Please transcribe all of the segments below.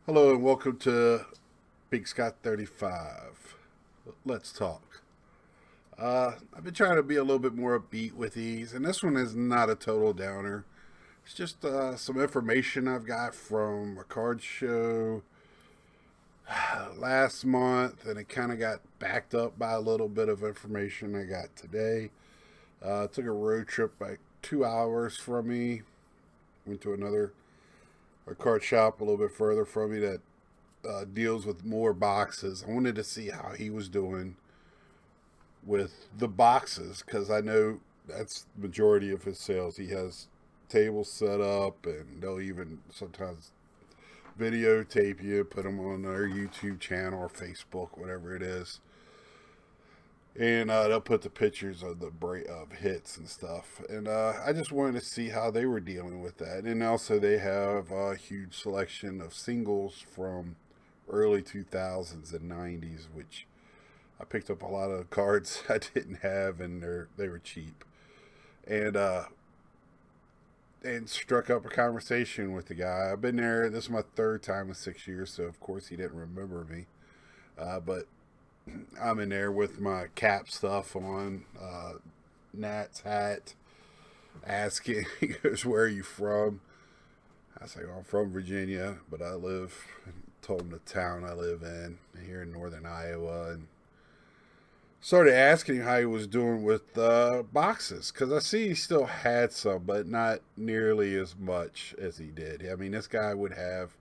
Hello and welcome to Big Scott 35. Let's talk. I've been trying to be a little bit more upbeat with these, and this one is not a total downer. It's just some information I've got from a card show last month, and it kind of got backed up by a little bit of information I got today. Took a road trip like 2 hours from me, went to another a card shop a little bit further from me that deals with more boxes. I wanted to see how he was doing with the boxes because I know that's the majority of his sales. He has tables set up, and they'll even sometimes videotape you, put them on their YouTube channel or Facebook, whatever it is, and they'll put the pictures of of hits and stuff. And I just wanted to see how they were dealing with that. And also, they have a huge selection of singles from early 2000s and 90s, which I picked up a lot of cards I didn't have, and they were cheap. And and struck up a conversation with the guy. I've been there. This is my third time in 6 years, so of course he didn't remember me. But I'm in there with my cap stuff on, Nat's hat, asking. He goes, "Where are you from?" I say, "I'm from Virginia, but I live." Told him the town I live in here in northern Iowa, and started asking him how he was doing with boxes because I see he still had some, but not nearly as much as he did. I mean, this guy would have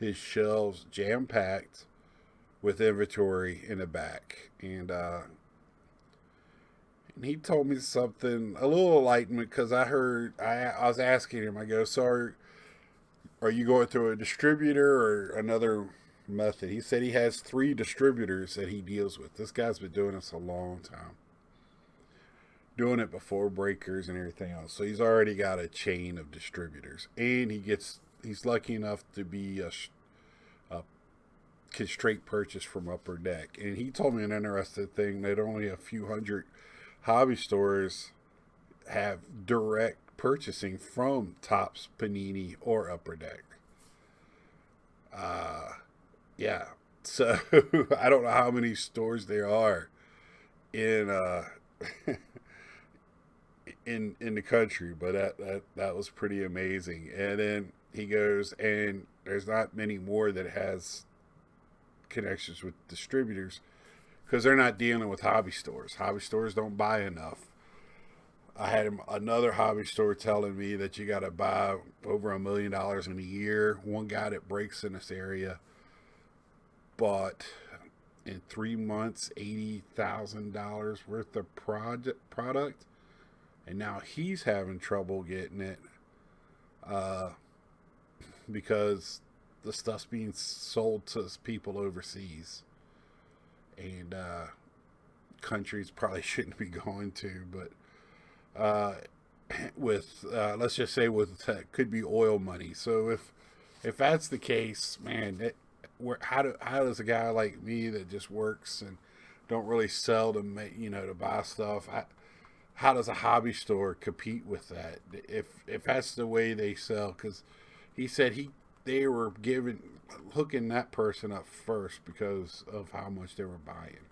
his shelves jam packed with inventory in the back, and he told me something a little enlightenment because I was asking him. I go, "So are you going through a distributor or another method?" He said he has three distributors that he deals with. This guy's been doing this a long time, doing it before breakers and everything else. So he's already got a chain of distributors, and he's lucky enough to be a straight purchase from Upper Deck. And he told me an interesting thing that only a few hundred hobby stores have direct purchasing from Tops, Panini, or Upper Deck. Uh, yeah. So I don't know how many stores there are in in the country, but that was pretty amazing. And then he goes, and there's not many more that has connections with distributors because they're not dealing with hobby stores. Hobby stores don't buy enough. I had another hobby store telling me that you got to buy over $1 million in a year. One guy that breaks in this area bought in 3 months $80,000 worth of product, and now he's having trouble getting it uh, because the stuff's being sold to people overseas, and countries probably shouldn't be going to, but with let's just say with could be oil money. So if that's the case, man, how does a guy like me that just works and don't really sell to make to buy stuff? How does a hobby store compete with that? If that's the way they sell, because he said they were giving hooking that person up first because of how much they were buying,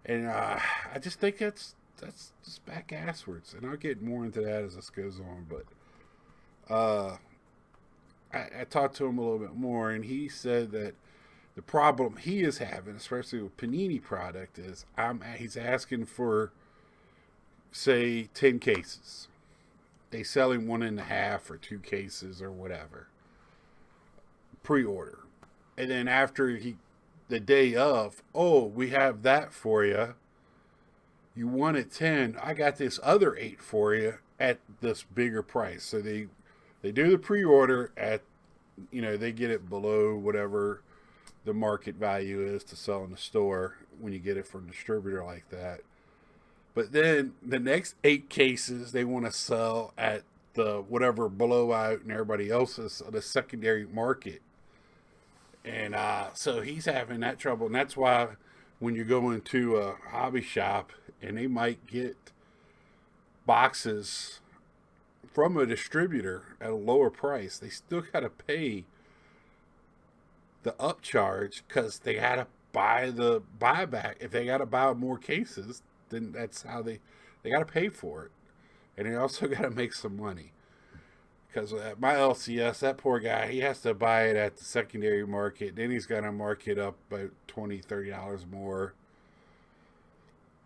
and I just think that's just back asswards, and I'll get more into that as this goes on. But I talked to him a little bit more, and he said that the problem he is having, especially with Panini product, is he's asking for say 10 cases. They sell him one and a half or 2 cases or whatever pre-order, and then after the day of, "Oh, we have that for you. You wanted 10. I got this other 8 for you at this bigger price." So they do the pre-order at they get it below whatever the market value is to sell in the store when you get it from a distributor like that. But then the next 8 cases they want to sell at the whatever blowout and everybody else's the secondary market. And so he's having that trouble, and that's why when you go into a hobby shop and they might get boxes from a distributor at a lower price, they still got to pay the upcharge because they had to buy the buyback. If they got to buy more cases, then that's how they got to pay for it, and they also got to make some money. Because my LCS, that poor guy, he has to buy it at the secondary market. Then he's got to mark it up about $20, $30 more.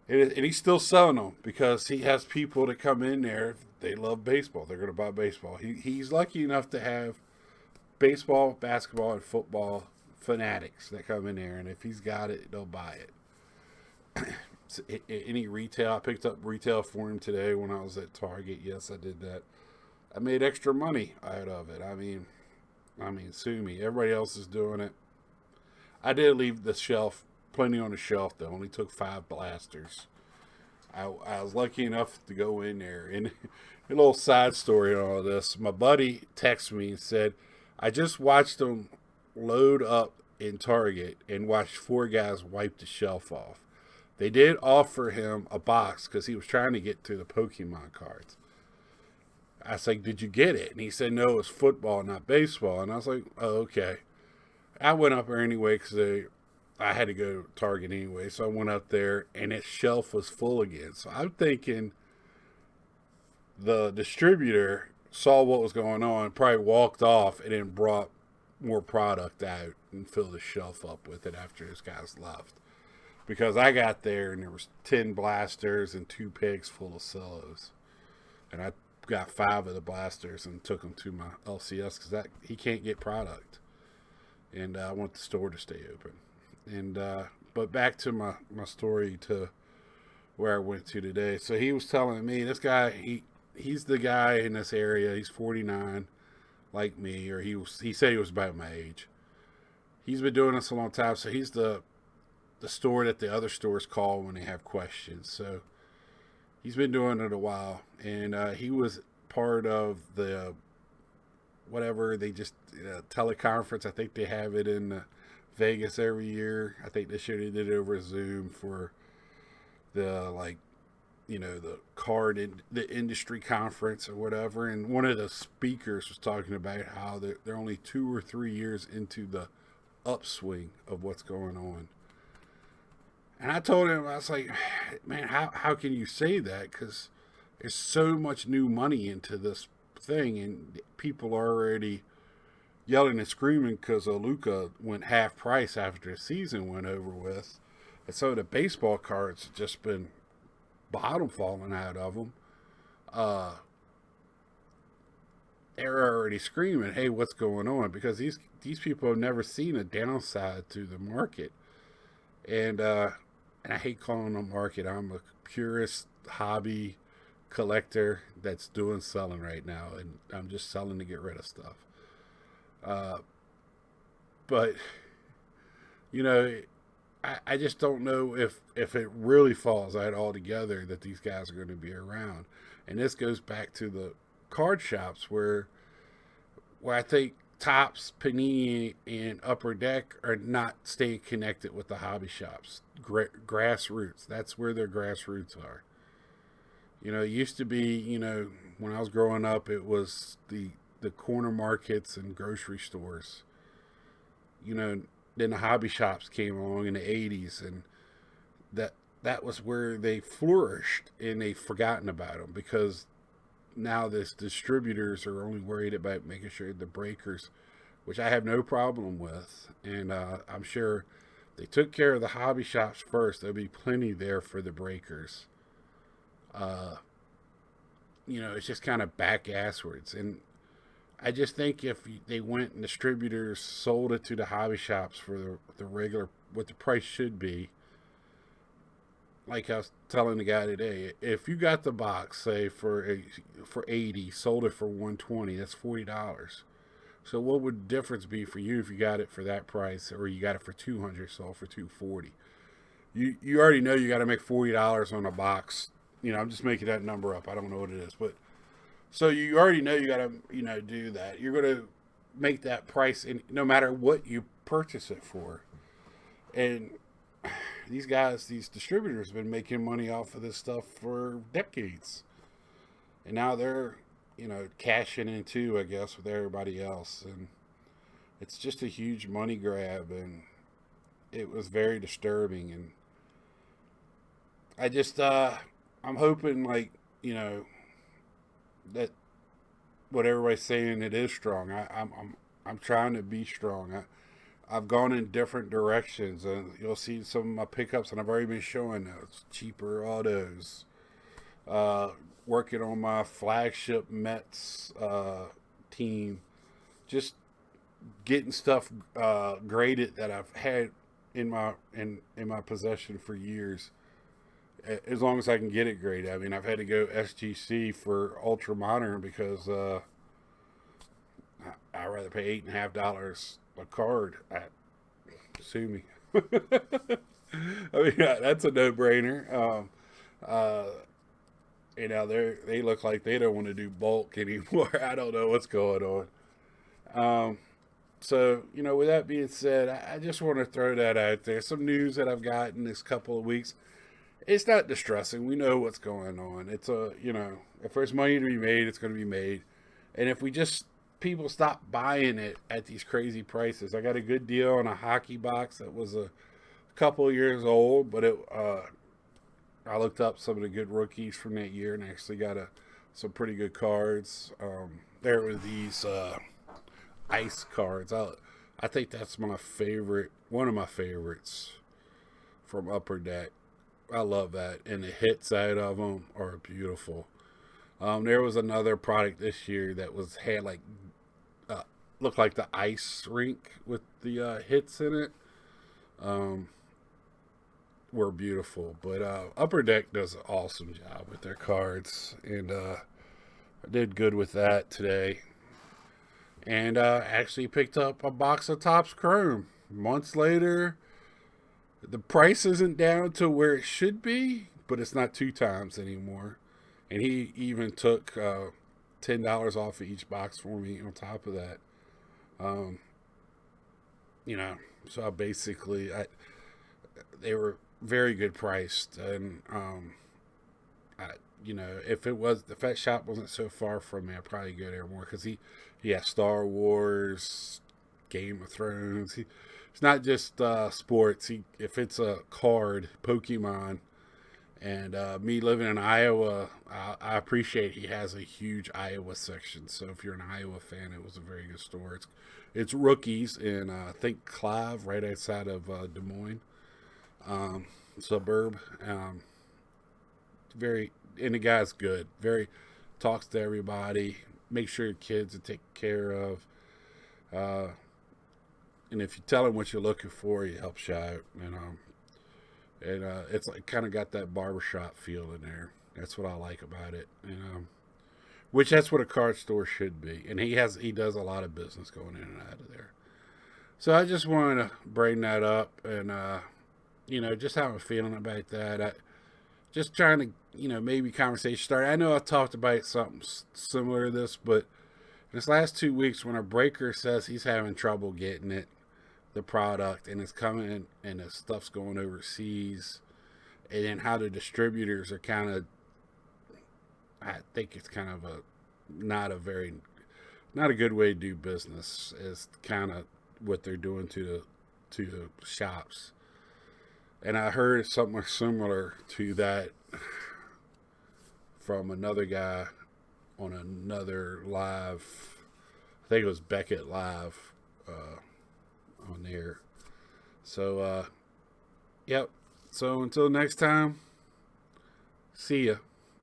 And he's still selling them because he has people that come in there. They love baseball. They're going to buy baseball. He's lucky enough to have baseball, basketball, and football fanatics that come in there. And if he's got it, they'll buy it. So any retail, I picked up retail for him today when I was at Target. Yes, I did that. I made extra money out of it. I mean, sue me. Everybody else is doing it. I did leave the shelf, plenty on the shelf though. Only took 5 blasters. I was lucky enough to go in there. And a little side story on all this. My buddy texted me and said, I just watched them load up in Target and watched 4 guys wipe the shelf off. They did offer him a box because he was trying to get to the Pokemon cards. I was like, did you get it? And he said, no, it was football, not baseball. And I was like, oh, okay. I went up there anyway because I had to go to Target anyway. So I went up there and its shelf was full again. So I'm thinking the distributor saw what was going on, probably walked off and then brought more product out and filled the shelf up with it after his guys left. Because I got there and there was 10 blasters and 2 pegs full of cellos. And I got 5 of the blasters and took them to my LCS because that he can't get product. And I want the store to stay open. And but back to my story to where I went to today. So he was telling me, this guy, he's the guy in this area. He's 49, like me, or he said he was about my age. He's been doing this a long time, so he's the store that the other stores call when they have questions. So he's been doing it a while, and he was part of the whatever they just teleconference. I think they have it in Vegas every year. I think this year they did it over Zoom for the the card the industry conference or whatever. And one of the speakers was talking about how they're only 2 or 3 years into the upswing of what's going on. And I told him, I was like, man, how can you say that? Because there's so much new money into this thing, and people are already yelling and screaming because Luka went half price after the season went over with. And so the baseball cards have just been bottom falling out of them. They're already screaming, hey, what's going on? Because these people have never seen a downside to the market. And I hate calling them market. I'm a purist hobby collector that's doing selling right now, and I'm just selling to get rid of stuff. But I just don't know if it really falls out altogether that these guys are going to be around. And this goes back to the card shops where I think Topps, Panini, and Upper Deck are not staying connected with the hobby shops. Grassroots. That's where their grassroots are. It used to be, when I was growing up, it was the corner markets and grocery stores. Then the hobby shops came along in the 80s, and that was where they flourished, and they've forgotten about them because now this distributors are only worried about making sure the breakers, which I have no problem with, and I'm sure they took care of the hobby shops first. There'll be plenty there for the breakers. It's just kind of back asswards, and I just think if they went and distributors sold it to the hobby shops for the regular, what the price should be. Like I was telling the guy today, if you got the box, say for 80, sold it for 120, that's $40. So what would the difference be for you if you got it for that price, or you got it for 200, sold for 240? You already know you got to make $40 on a box. I'm just making that number up. I don't know what it is, but so you already know you got to do that. You're going to make that price, no matter what you purchase it for, and these distributors have been making money off of this stuff for decades. And now they're, cashing in too, I guess, with everybody else. And It's just a huge money grab, and it was very disturbing. And I just, I'm hoping, like, you know, that what everybody's saying, it is strong. I'm trying to be strong. I've gone in different directions, and you'll see some of my pickups, and I've already been showing those cheaper autos. Uh, Working on my flagship Mets team, just getting stuff graded that I've had in my possession for years. As long as I can get it graded. I mean, I've had to go SGC for ultra modern because I rather pay $8.50 a card. Sue me. I mean, yeah, that's a no brainer. Uh, they look like they don't want to do bulk anymore. I don't know what's going on. Um, so, with that being said, I just want to throw that out there. Some news that I've gotten this couple of weeks. It's not distressing. We know what's going on. It's if there's money to be made, it's going to be made. And if we just, people stop buying it at these crazy prices. I got a good deal on a hockey box that was a couple of years old, but I looked up some of the good rookies from that year and actually got some pretty good cards. There were these ice cards. I think that's my favorite, one of my favorites from Upper Deck. I love that, and the hit side of them are beautiful. There was another product this year that had like uh, looked like the ice rink with the hits in it. Um, were beautiful, but Upper Deck does an awesome job with their cards, and I did good with that today. And actually picked up a box of Topps Chrome. Months later, the price isn't down to where it should be, but it's not 2 times anymore. And he even took $10 off of each box for me on top of that. Um, so they were very good priced, and if that shop wasn't so far from me, I'd probably go there more because he has Star Wars, Game of Thrones. It's not just sports. If it's a card, Pokemon, and me living in Iowa, I appreciate he has a huge Iowa section. So if you're an Iowa fan, it was a very good store. It's rookies in I think Clive, right outside of Des Moines suburb. Very and the guy's good. Very talks to everybody. Make sure your kids are taken care of. Uh, and if you tell him what you're looking for, he helps you out. And it's like kind of got that barbershop feel in there. That's what I like about it. Which that's what a card store should be. And he does a lot of business going in and out of there. So I just wanted to bring that up and just how I'm feeling about that. Just trying to maybe conversation start. I know I talked about something similar to this, but this last 2 weeks when a breaker says he's having trouble getting the product, and it's coming and the stuff's going overseas, and then how the distributors are kind of, I think it's kind of not a good way to do business, is kind of what they're doing to the shops. And I heard something similar to that from another guy on another live. I think it was Beckett Live on there. So, yep. So until next time, see ya.